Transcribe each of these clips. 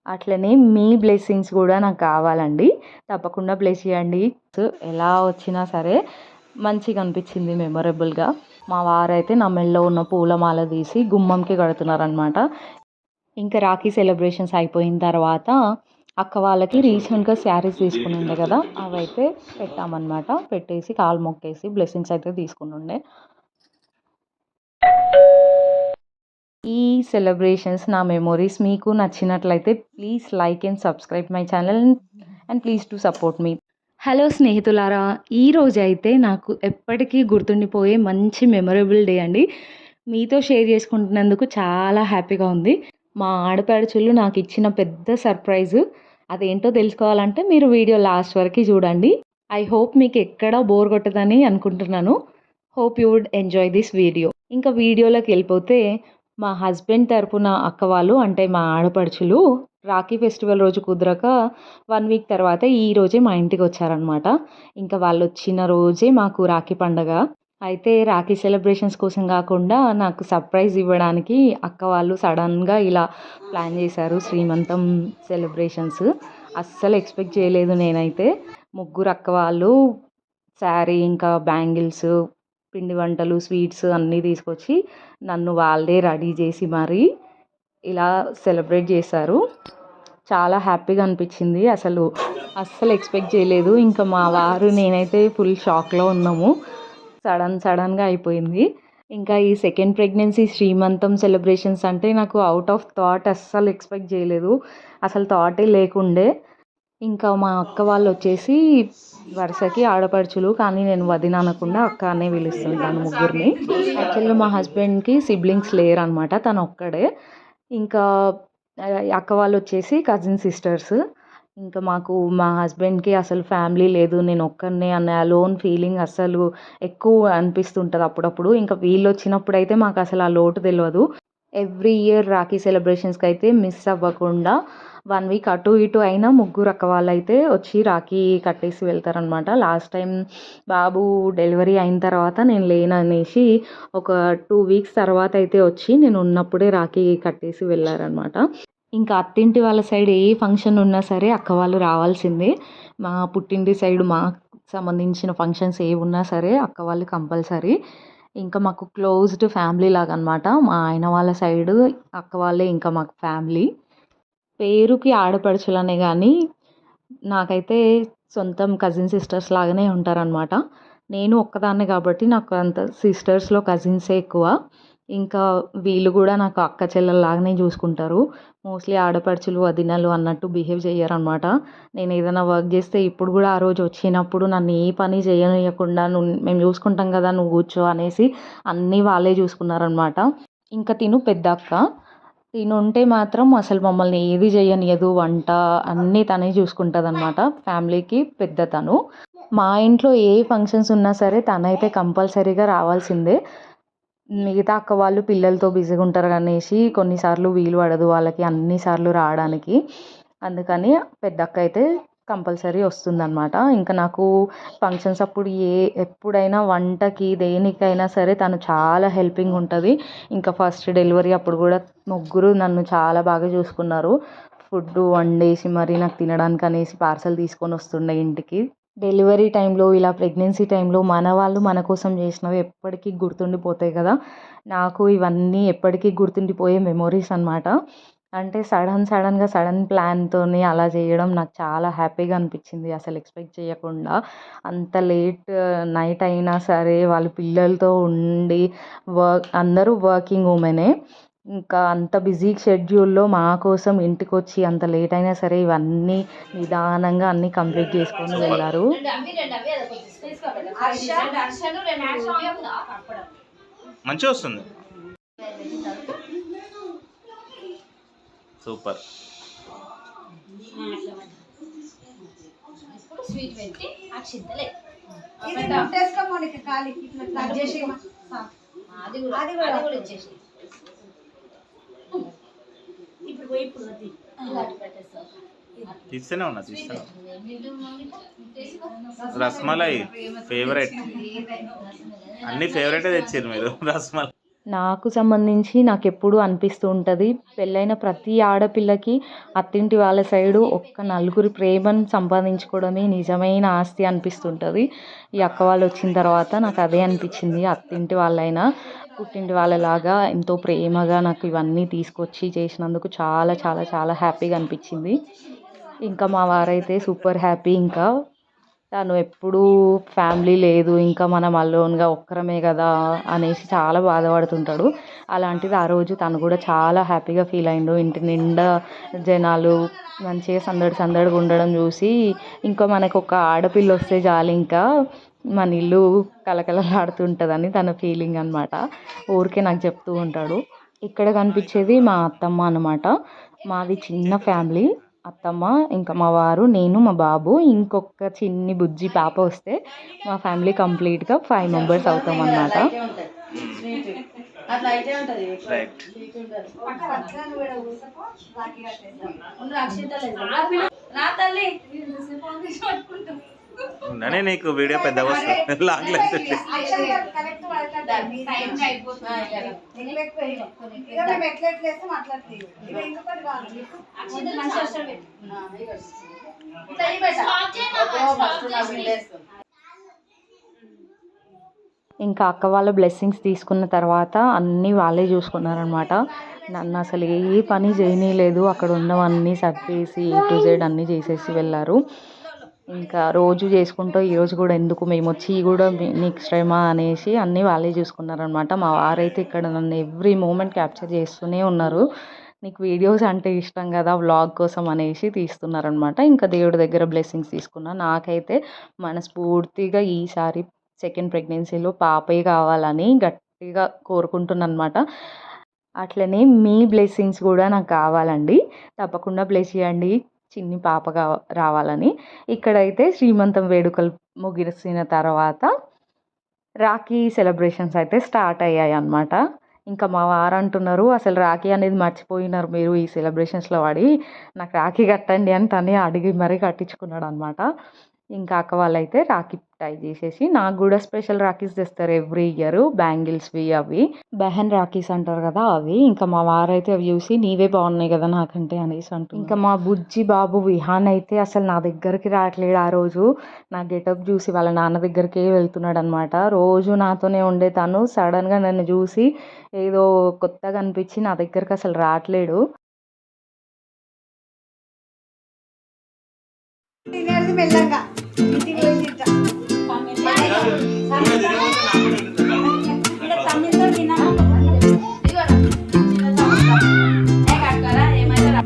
అట్లనే మీ బ్లెస్సింగ్స్ కూడా నాకు కావాలండి. తప్పకుండా బ్లెస్ చేయండి. ఎలా వచ్చినా సరే మంచిగా అనిపించింది మెమొరబుల్గా. మా వారైతే నా మెడలో ఉన్న పూలమాల తీసి గుమ్మంకి కడుతున్నారనమాట. ఇంకా రాఖీ సెలబ్రేషన్స్ అయిపోయిన తర్వాత అక్క వాళ్ళకి రీసెంట్గా శారీస్ తీసుకుని ఉండే కదా, అవైతే పెట్టామన్నమాట. పెట్టేసి కాలు మొక్కేసి బ్లెస్సింగ్స్ అయితే తీసుకుని ఉండే. ఈ సెలబ్రేషన్స్, నా మెమొరీస్ మీకు నచ్చినట్లయితే please like and subscribe my channel and please to support me. Hello స్నేహితులారా, ఈరోజు అయితే నాకు ఎప్పటికీ గుర్తుండిపోయే మంచి మెమొరబుల్ డే అండి. మీతో షేర్ చేసుకుంటున్నందుకు చాలా హ్యాపీగా ఉంది. మా ఆడపడుచులు నాకు ఇచ్చిన పెద్ద సర్ప్రైజు. అదేంటో తెలుసుకోవాలంటే మీరు వీడియో లాస్ట్ వరకు చూడండి. ఐ హోప్ మీకు ఎక్కడా బోర్ కొట్టదని అనుకుంటున్నాను. Hope you would enjoy this video. ఇంకా వీడియోలోకి వెళ్ళిపోతే, మా హస్బెండ్ తరపున అక్క వాళ్ళు అంటే మా ఆడపడుచులు రాఖీ ఫెస్టివల్ రోజు కుదరక 1 వీక్ తర్వాత ఈ రోజే మా ఇంటికి వచ్చారనమాట. ఇంకా వాళ్ళు వచ్చిన రోజే మాకు రాఖీ పండగ. అయితే రాఖీ సెలబ్రేషన్స్ కోసం కాకుండా నాకు సర్ప్రైజ్ ఇవ్వడానికి అక్క వాళ్ళు సడన్గా ఇలా ప్లాన్ చేశారు శ్రీమంతం సెలబ్రేషన్స్. అస్సలు ఎక్స్పెక్ట్ చేయలేదు నేనైతే. ముగ్గురు అక్క వాళ్ళు శారీ, ఇంకా బ్యాంగిల్స్, పిండి వంటలు, స్వీట్స్ అన్నీ తీసుకొచ్చి నన్ను వాళ్ళే రెడీ చేసి మరీ ఇలా సెలబ్రేట్ చేశారు. చాలా హ్యాపీగా అనిపించింది. అస్సలు ఎక్స్పెక్ట్ చేయలేదు. ఇంకా మా వారు నేనైతే ఫుల్ షాక్లో ఉన్నాము. సడన్గా అయిపోయింది. ఇంకా ఈ సెకండ్ ప్రెగ్నెన్సీ శ్రీమంతం సెలబ్రేషన్స్ అంటే నాకు అవుట్ ఆఫ్ థాట్, అస్సలు ఎక్స్పెక్ట్ చేయలేదు. అసలు థాటే లేకుండే. ఇంకా మా అక్క వాళ్ళు వచ్చేసి వరుసకి ఆడపడుచులు, కానీ నేను వదిన అనకుండా అక్క అనే పిలుస్తుంటాను ముగ్గురిని. యాక్చువల్గా మా హస్బెండ్కి సిబ్లింగ్స్ లేరు అనమాట, తను ఒక్కడే. ఇంకా అక్క వాళ్ళు వచ్చేసి కజిన్ సిస్టర్స్. ఇంకా మా హస్బెండ్కి అసలు ఫ్యామిలీ లేదు, నేను ఒక్కనే అనే లోన్ ఫీలింగ్ అసలు ఎక్కువ అనిపిస్తుంటుంది అప్పుడప్పుడు. ఇంకా వీళ్ళు వచ్చినప్పుడు అయితే మాకు అసలు ఆ లోటు తెలియదు. ఎవ్రీ ఇయర్ రాఖీ సెలబ్రేషన్స్కి అయితే మిస్ అవ్వకుండా 1 వీక్ అటు ఇటు అయినా ముగ్గురు అక్క వాళ్ళు అయితే వచ్చి రాఖీ కట్టేసి వెళ్తారనమాట. లాస్ట్ టైం బాబు డెలివరీ అయిన తర్వాత నేను లేననేసి ఒక 2 వీక్స్ తర్వాత అయితే వచ్చి నేను ఉన్నప్పుడే రాఖీ కట్టేసి వెళ్ళారనమాట. ఇంకా అత్తింటి వాళ్ళ సైడ్ ఏ ఫంక్షన్ ఉన్నా సరే అక్క వాళ్ళు రావాల్సిందే. మా పుట్టింటి సైడ్ మాకు సంబంధించిన ఫంక్షన్స్ ఏ ఉన్నా సరే అక్క వాళ్ళు కంపల్సరీ. ఇంకా మాకు క్లోజ్డ్ ఫ్యామిలీ లాగా అనమాట. మా ఆయన వాళ్ళ సైడు అక్క వాళ్ళే ఇంకా మాకు ఫ్యామిలీ. పేరుకి ఆడపడుచులనే కానీ నాకైతే సొంతం కజిన్ సిస్టర్స్ లాగానే ఉంటారనమాట. నేను ఒక్కదాన్నే కాబట్టి నాకు అంత సిస్టర్స్లో కజిన్సే ఎక్కువ. ఇంకా వీళ్ళు కూడా నాకు అక్క చెల్లెల్లాగానే చూసుకుంటారు. మోస్ట్లీ ఆడపడుచులు వదినలు అన్నట్టు బిహేవ్ చేయరనమాట. నేను ఏదైనా వర్క్ చేస్తే ఇప్పుడు కూడా ఆ రోజు వచ్చినప్పుడు నన్ను ఏ పని చేయనియకుండా మేము చూసుకుంటాం కదా, నువ్వు కూర్చో అనేసి అన్నీ వాళ్ళే చూసుకున్నారనమాట. ఇంకా తిను పెద్ద అక్క. తిను ఉంటే మాత్రం అసలు మమ్మల్ని ఏది చేయనియదు, వంట అన్నీ తనే చూసుకుంటుంది అనమాట. ఫ్యామిలీకి పెద్ద తను. మా ఇంట్లో ఏ ఫంక్షన్స్ ఉన్నా సరే తనైతే కంపల్సరీగా రావాల్సిందే. మిగతా అక్క వాళ్ళు పిల్లలతో బిజీగా ఉంటారు అనేసి కొన్నిసార్లు వీలు పడదు వాళ్ళకి అన్నిసార్లు రావడానికి. అందుకని పెద్ద అక్క అయితే కంపల్సరీ వస్తుందన్నమాట. ఇంకా నాకు ఫంక్షన్స్ అప్పుడు ఎప్పుడైనా వంటకి దేనికైనా సరే తను చాలా హెల్పింగ్ ఉంటుంది. ఇంకా ఫస్ట్ డెలివరీ అప్పుడు కూడా ముగ్గురు నన్ను చాలా బాగా చూసుకున్నారు. ఫుడ్ వండేసి మరి నాకు తినడానికి అనేసి పార్సల్ తీసుకొని వస్తుండే ఇంటికి. డెలివరీ టైంలో ఇలా ప్రెగ్నెన్సీ టైంలో మన వాళ్ళు మన కోసం చేసినవి ఎప్పటికీ గుర్తుండిపోతాయి కదా. నాకు ఇవన్నీ ఎప్పటికీ గుర్తుండిపోయే మెమొరీస్ అనమాట. అంటే సడన్ ప్లాన్తోని అలా చేయడం నాకు చాలా హ్యాపీగా అనిపించింది. అసలు ఎక్స్పెక్ట్ చేయకుండా అంత లేట్ నైట్ అయినా సరే వాళ్ళు పిల్లలతో ఉండి అందరూ వర్కింగ్ ఉమెనే. ఇంకా అంత బిజీ షెడ్యూల్లో మా కోసం ఇంటికి వచ్చి అంత లేట్ అయినా సరే ఇవన్నీ నిదానంగా అన్నీ కంప్లీట్ చేసుకొని వెళ్ళారు. మంచిగా వస్తుంది, సూపర్. స్వీట్ పెట్టి అక్షింతలే ఇచ్చేసి తీస్తూనే ఉన్నా. రస్మలై ఫేవరెట్, అన్ని ఫేవరెట్ తెచ్చారు మీరు. రస్మలై నాకు సంబంధించి నాకెప్పుడూ అనిపిస్తూ ఉంటుంది, పెళ్ళైన ప్రతి ఆడపిల్లకి అత్తింటి వాళ్ళ సైడు ఒక్క నలుగురి ప్రేమను సంపాదించుకోవడమే నిజమైన ఆస్తి అనిపిస్తుంటుంది. ఈ అక్క వాళ్ళు వచ్చిన తర్వాత నాకు అదే అనిపించింది. అత్తింటి వాళ్ళైనా పుట్టింటి వాళ్ళలాగా ఎంతో ప్రేమగా నాకు ఇవన్నీ తీసుకొచ్చి చేసినందుకు చాలా చాలా చాలా హ్యాపీగా అనిపించింది. ఇంకా మా వారైతే సూపర్ హ్యాపీ. ఇంకా తను ఎప్పుడూ ఫ్యామిలీ లేదు, ఇంకా మనం అలోన్గా ఒక్కరమే కదా అనేసి చాలా బాధపడుతుంటాడు. అలాంటిది ఆ రోజు తను కూడా చాలా హ్యాపీగా ఫీల్ అయిండు. ఇంటి నిండా జనాలు మంచిగా సందడి సందడిగా ఉండడం చూసి ఇంకా మనకు ఒక ఆడపిల్ల వస్తే చాలు, ఇంకా మన ఇల్లు కలకలలాడుతుంటుందని తన ఫీలింగ్ అనమాట. ఊరికే నాకు చెప్తూ ఉంటాడు. ఇక్కడ కనిపించేది మా అత్తమ్మ అన్నమాట. మాది చిన్న ఫ్యామిలీ. అత్తమ్మ, ఇంకా మా వారు, నేను, మా బాబు, ఇంకొక చిన్ని బుజ్జి పాప వస్తే మా ఫ్యామిలీ కంప్లీట్గా 5 మెంబర్స్ అవుతాం అన్నమాట. రైట్. రా తల్లి అనే నీకు వీడియో పెద్దగా వస్తుంది, లాంగ్ లెన్స్ ఇంకా అక్క వాళ్ళ బ్లెస్సింగ్స్ తీసుకున్న తర్వాత అన్నీ వాళ్ళే చూసుకున్నారనమాట. నన్ను అసలు ఏ పని చేయనీయలేదు. అక్కడ ఉన్నవన్నీ సర్దేసి A to Z అన్నీ చేసేసి వెళ్ళారు. ఇంకా రోజు చేసుకుంటూ ఈరోజు కూడా ఎందుకు మేము వచ్చి కూడా నీకు శ్రమ అనేసి అన్నీ వాళ్ళే చూసుకున్నారనమాట. మా వారైతే ఇక్కడ నన్ను ఎవ్రీ మూమెంట్ క్యాప్చర్ చేస్తూనే ఉన్నారు. నీకు వీడియోస్ అంటే ఇష్టం కదా, వ్లాగ్ కోసం అనేసి తీస్తున్నారనమాట. ఇంకా దేవుడి దగ్గర బ్లెస్సింగ్స్ తీసుకున్నా. నాకైతే మనస్ఫూర్తిగా ఈసారి సెకండ్ ప్రెగ్నెన్సీలో పాపే కావాలని గట్టిగా కోరుకుంటున్నాను అనమాట. అట్లనే మీ బ్లెస్సింగ్స్ కూడా నాకు కావాలండి. తప్పకుండా బ్లెస్ చేయండి చిన్ని పాపగా రావాలని. ఇక్కడైతే శ్రీమంతం వేడుకలు ముగిసిన తర్వాత రాఖీ సెలబ్రేషన్స్ అయితే స్టార్ట్ అయ్యాయి అన్నమాట. ఇంకా మా వారు అంటున్నారు, అసలు రాఖీ అనేది మర్చిపోయినారు మీరు ఈ సెలబ్రేషన్స్లో పడి, నాకు రాఖీ కట్టండి అని తనే అడిగి మరీ కట్టించుకున్నాడు అనమాట. ఇంకా అక్క వాళ్ళైతే రాఖీ టై చేసేసి నాకు కూడా స్పెషల్ రాఖీస్ తెస్తారు ఎవ్రీ ఇయర్, బ్యాంగిల్స్వి అవి బెహన్ రాఖీస్ అంటారు కదా అవి. ఇంకా మా వారైతే అవి చూసి నీవే బాగున్నాయి కదా నాకంటే అనేసి అంటుంది. ఇంకా మా బుజ్జి బాబు విహాన్ అయితే అసలు నా దగ్గరికి రావట్లేడు. ఆ రోజు నా గెటప్ చూసి వాళ్ళ నాన్న దగ్గరికే వెళ్తున్నాడు అనమాట. రోజు నాతోనే ఉండే తను సడన్గా నన్ను చూసి ఏదో కొత్తగా అనిపించి నా దగ్గరికి అసలు రావట్లేడు. మెల్లగా ఇంటికి పోయి తింటా. తమ్మితో తిన్నాను కట్టుకోరా ఏమైనా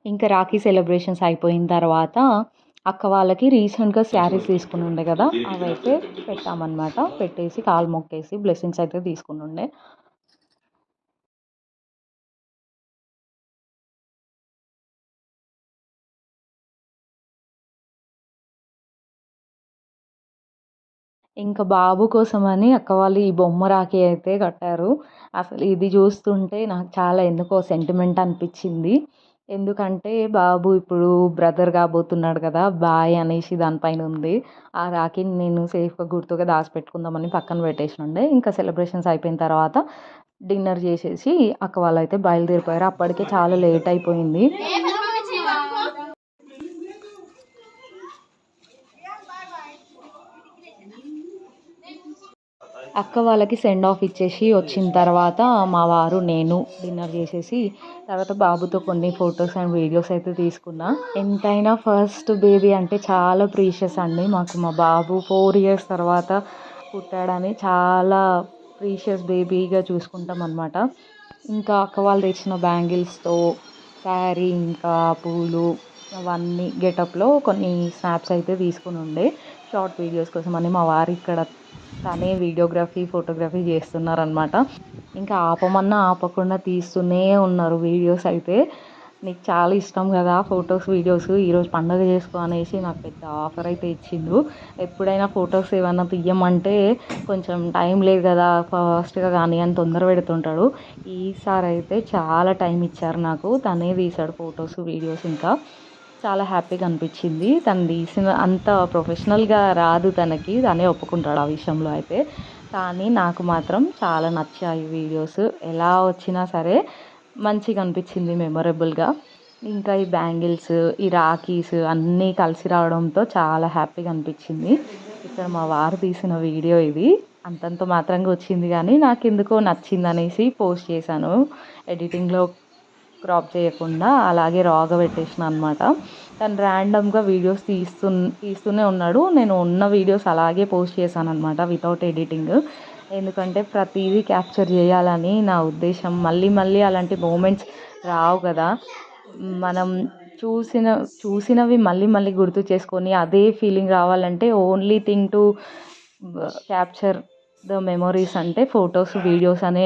ఇంకా రాఖీ సెలబ్రేషన్స్ అయిపోయిన తర్వాత అక్క వాళ్ళకి రీసెంట్గా శారీస్ తీసుకుని ఉండే కదా, అవైతే పెట్టామన్నమాట. పెట్టేసి కాలు మొక్కేసి బ్లెస్సింగ్స్ అయితే తీసుకుని ఉండే. ఇంకా బాబు కోసమని అక్క వాళ్ళు ఈ బొమ్మ రాఖీ అయితే కట్టారు. అసలు ఇది చూస్తుంటే నాకు చాలా ఎందుకో సెంటిమెంట్ అనిపించింది. ఎందుకంటే బాబు ఇప్పుడు బ్రదర్ కాబోతున్నాడు కదా, బాయ్ అనేసి దానిపైన ఉంది. ఆ రాఖీని నేను సేఫ్గా గుర్తుగా దాచిపెట్టుకుందామని పక్కన పెట్టేసినుండే. ఇంకా సెలబ్రేషన్స్ అయిపోయిన తర్వాత డిన్నర్ చేసేసి అక్క వాళ్ళైతే బయలుదేరిపోయారు. అప్పటికే చాలా లేట్ అయిపోయింది. అక్క వాళ్ళకి సెండ్ ఆఫ్ ఇచ్చేసి వచ్చిన తర్వాత మా వారు నేను డిన్నర్ చేసేసి తర్వాత బాబుతో కొన్ని ఫొటోస్ అండ్ వీడియోస్ అయితే తీసుకున్నా. ఎంతైనా ఫస్ట్ బేబీ అంటే చాలా ప్రీషియస్ అండి. మాకు మా బాబు 4 years తర్వాత పుట్టాడని చాలా ప్రీషియస్ బేబీగా చూసుకుంటాం అనమాట. ఇంకా అక్క వాళ్ళు తెచ్చిన బ్యాంగిల్స్తో శారీ ఇంకా పూలు అవన్నీ గెటప్లో కొన్ని స్నాప్స్ అయితే తీసుకుని ఉండే షార్ట్ వీడియోస్ కోసం అని. మా వారు ఇక్కడ తనే వీడియోగ్రఫీ ఫోటోగ్రఫీ చేస్తున్నారనమాట. ఇంకా ఆపమన్నా ఆపకుండా తీస్తూనే ఉన్నారు వీడియోస్ అయితే. నీకు చాలా ఇష్టం కదా ఫొటోస్ వీడియోస్, ఈరోజు పండుగ చేసుకో అనేసి నాకు పెద్ద ఆఫర్ అయితే ఇచ్చిండు. ఎప్పుడైనా ఫొటోస్ ఏమైనా తీయమంటే కొంచెం టైం లేదు కదా ఫాస్ట్గా కానీ అని తొందర పెడుతుంటాడు. ఈసారి అయితే చాలా టైం ఇచ్చారు నాకు, తనే తీశాడు ఫొటోస్ వీడియోస్. ఇంకా చాలా హ్యాపీగా అనిపించింది. తను తీసిన అంత ప్రొఫెషనల్గా రాదు తనకి, తనే ఒప్పుకుంటాడు ఆ విషయంలో అయితే. కానీ నాకు మాత్రం చాలా నచ్చాయి వీడియోస్. ఎలా వచ్చినా సరే మంచిగా అనిపించింది మెమొరబుల్గా. ఇంకా ఈ బ్యాంగిల్స్ ఈ రాఖీస్ అన్నీ కలిసి రావడంతో చాలా హ్యాపీగా అనిపించింది. ఇక్కడ మా వారు తీసిన వీడియో ఇది. అంతంత మాత్రంగా వచ్చింది కానీ నాకు ఎందుకో నచ్చింది అనేసి పోస్ట్ చేశాను. ఎడిటింగ్లో క్రాప్ చేయకుండా అలాగే రాగా పెట్టేసిన అనమాట. తను ర్యాండమ్గా వీడియోస్ తీస్తూనే ఉన్నాడు. నేను ఉన్న వీడియోస్ అలాగే పోస్ట్ చేశాను అనమాట వితౌట్ ఎడిటింగ్. ఎందుకంటే ప్రతిదీ క్యాప్చర్ చేయాలని నా ఉద్దేశం. మళ్ళీ మళ్ళీ అలాంటి మూమెంట్స్ రావు కదా, మనం చూసినవి మళ్ళీ మళ్ళీ గుర్తు చేసుకొని అదే ఫీలింగ్ రావాలంటే only thing to capture the memories అంటే ఫొటోస్ వీడియోస్ అనే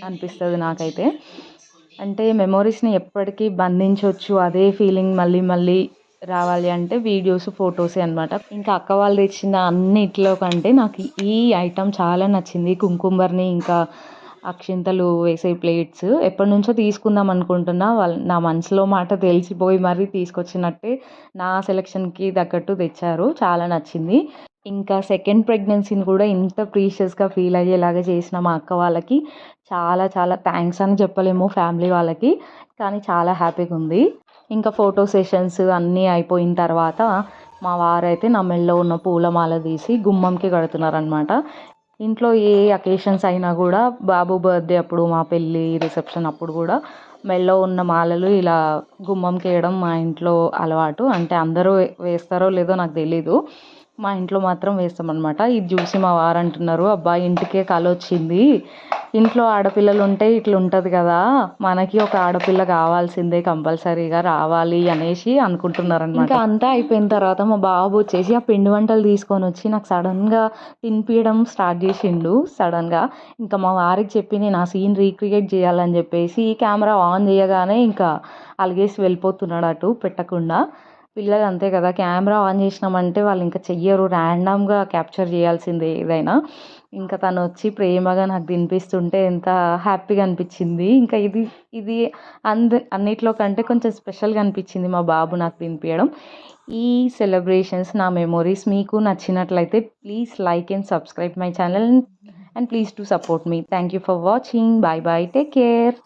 అనిపిస్తుంది నాకైతే. అంటే మెమొరీస్ని ఎప్పటికీ బంధించవచ్చు, అదే ఫీలింగ్ మళ్ళీ మళ్ళీ రావాలి అంటే వీడియోస్ ఫొటోసే అనమాట. ఇంకా అక్క వాళ్ళు తెచ్చిన అన్నిట్లో కంటే నాకు ఈ ఐటమ్ చాలా నచ్చింది. కుంకుమర్ని ఇంకా అక్షింతలు వేసే ప్లేట్స్ ఎప్పటి నుంచో తీసుకుందాం అనుకుంటున్నా. నా మనసులో మాట తెలిసిపోయి మరీ తీసుకొచ్చినట్టే నా సెలెక్షన్కి తగ్గట్టు తెచ్చారు. చాలా నచ్చింది. ఇంకా సెకండ్ ప్రెగ్నెన్సీని కూడా ఇంత ప్రీషియస్గా ఫీల్ అయ్యేలాగా చేసిన మా అక్క వాళ్ళకి చాలా చాలా థ్యాంక్స్ అని చెప్పలేము ఫ్యామిలీ వాళ్ళకి, కానీ చాలా హ్యాపీగా ఉంది. ఇంకా ఫోటో సెషన్స్ అన్నీ అయిపోయిన తర్వాత మా వారైతే నా మెడలో ఉన్న పూలమాల తీసి గుమ్మంకి కడుతున్నారనమాట. ఇంట్లో ఏ అకేషన్స్ అయినా కూడా బాబు బర్త్డే అప్పుడు, మా పెళ్ళి రిసెప్షన్ అప్పుడు కూడా మెడలో ఉన్న మాలలు ఇలా గుమ్మంకి వేయడం మా ఇంట్లో అలవాటు. అంటే అందరూ వేస్తారో లేదో నాకు తెలీదు, మా ఇంట్లో మాత్రం వేస్తామన్నమాట. ఇది చూసి మా వారు అంటున్నారు, అబ్బా ఇంటికే కళ వచ్చింది, ఇంట్లో ఆడపిల్లలు ఉంటే ఇట్లా ఉంటుంది కదా, మనకి ఒక ఆడపిల్ల కావాల్సిందే, కంపల్సరీగా రావాలి అనేసి అనుకుంటున్నారనమాట. ఇంకా అంతా అయిపోయిన తర్వాత మా బాబు వచ్చేసి ఆ పిండి వంటలు తీసుకొని వచ్చి నాకు సడన్గా తినిపించడం స్టార్ట్ చేసిండు సడన్గా. ఇంకా మా వారికి చెప్పి నేను ఆ సీన్ రీక్రియేట్ చేయాలని చెప్పేసి కెమెరా ఆన్ చేయగానే ఇంకా అలిగేసి వెళ్ళిపోతున్నాడు అటు పెట్టకుండా. పిల్లలు అంతే కదా, కెమెరా ఆన్ చేసినామంటే వాళ్ళు ఇంకా చెయ్యరు, ర్యాండమ్గా క్యాప్చర్ చేయాల్సిందే ఏదైనా. ఇంకా తను వచ్చి ప్రేమగా నాకు తినిపిస్తుంటే ఎంత హ్యాపీగా అనిపించింది. ఇంకా ఇది అన్నిట్లో కంటే కొంచెం స్పెషల్గా అనిపించింది మా బాబు నాకు తినిపించడం. ఈ సెలబ్రేషన్స్ నా మెమొరీస్ మీకు నచ్చినట్లయితే please like and subscribe my channel and please to support me. Thank you for watching. Bye bye, take care.